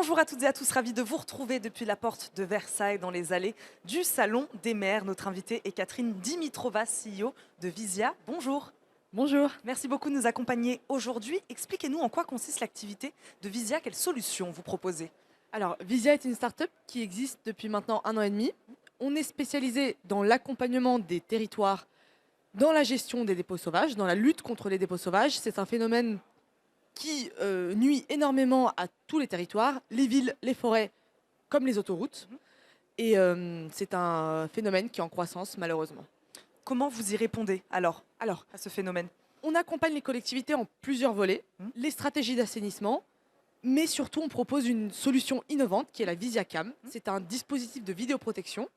Bonjour à toutes et à tous, ravi de vous retrouver depuis la porte de Versailles dans les allées du Salon des maires. Notre invitée est Catherine Dimitrova, CEO de Vysia. Bonjour. Bonjour. Merci beaucoup de nous accompagner aujourd'hui. Expliquez-nous en quoi consiste l'activité de Vysia, quelles solutions vous proposez? Alors, Vysia est une start-up qui existe depuis maintenant 1 an et demi. On est spécialisé dans l'accompagnement des territoires, dans la gestion des dépôts sauvages, dans la lutte contre les dépôts sauvages. C'est un phénomène qui nuit énormément à tous les territoires, les villes, les forêts, comme les autoroutes. Et c'est un phénomène qui est en croissance, malheureusement. Comment vous y répondez alors Alors, à ce phénomène? on accompagne les collectivités en plusieurs volets. Les stratégies d'assainissement, mais surtout, on propose une solution innovante qui est la VysiaCam. C'est un dispositif de vidéoprotection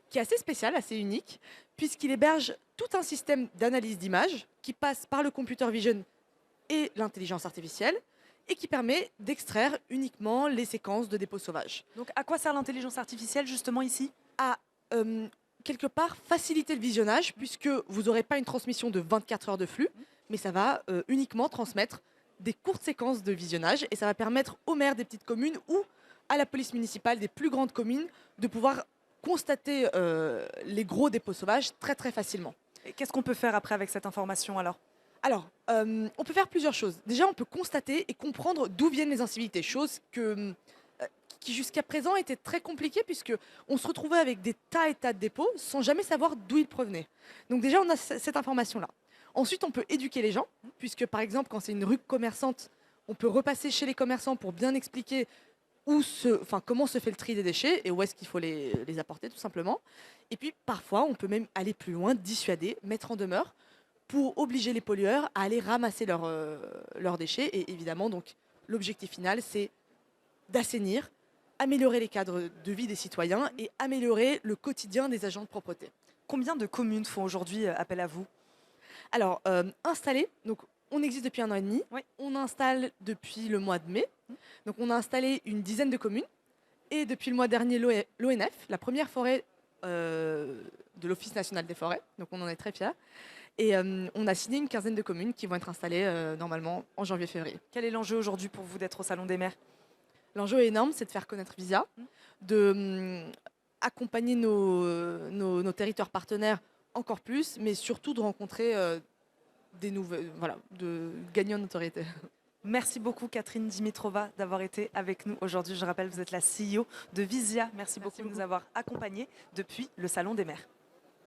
qui est assez spécial, assez unique, puisqu'il héberge tout un système d'analyse d'images qui passe par le computer vision et l'intelligence artificielle et qui permet d'extraire uniquement les séquences de dépôts sauvages. Donc à quoi sert l'intelligence artificielle justement ici? À quelque part faciliter le visionnage, puisque vous n'aurez pas une transmission de 24 heures de flux, mais ça va uniquement transmettre des courtes séquences de visionnage et ça va permettre aux maires des petites communes ou à la police municipale des plus grandes communes de pouvoir constater les gros dépôts sauvages très très facilement. Et qu'est-ce qu'on peut faire après avec cette information alors? Alors, on peut faire plusieurs choses. Déjà, on peut constater et comprendre d'où viennent les incivilités, chose qui jusqu'à présent était très compliquée puisque on se retrouvait avec des tas et tas de dépôts sans jamais savoir d'où ils provenaient. Donc déjà, on a cette information-là. Ensuite, on peut éduquer les gens, puisque par exemple, quand c'est une rue commerçante, on peut repasser chez les commerçants pour bien expliquer comment se fait le tri des déchets et où est-ce qu'il faut les apporter, tout simplement. Et puis, parfois, on peut même aller plus loin, dissuader, mettre en demeure, pour obliger les pollueurs à aller ramasser leurs déchets. Et évidemment, donc, l'objectif final, c'est d'assainir, améliorer les cadres de vie des citoyens et améliorer le quotidien des agents de propreté. Combien de communes font aujourd'hui appel à vous? Alors, installer, donc on existe depuis 1 an et demi. Oui. On installe depuis le mois de mai. Donc, on a installé une dizaine de communes. Et depuis le mois dernier, l'ONF, la première forêt de l'Office national des forêts. Donc, on en est très fiers. Et on a signé une quinzaine de communes qui vont être installées normalement en janvier-février. Quel est l'enjeu aujourd'hui pour vous d'être au Salon des maires? L'enjeu est énorme, c'est de faire connaître Vysia, de accompagner nos territoires partenaires encore plus, mais surtout de rencontrer des nouvelles, voilà, de gagner en notoriété. Merci beaucoup Catherine Dimitrova d'avoir été avec nous aujourd'hui. Je rappelle, vous êtes la CEO de Vysia. Merci beaucoup de nous avoir accompagnés depuis le Salon des maires.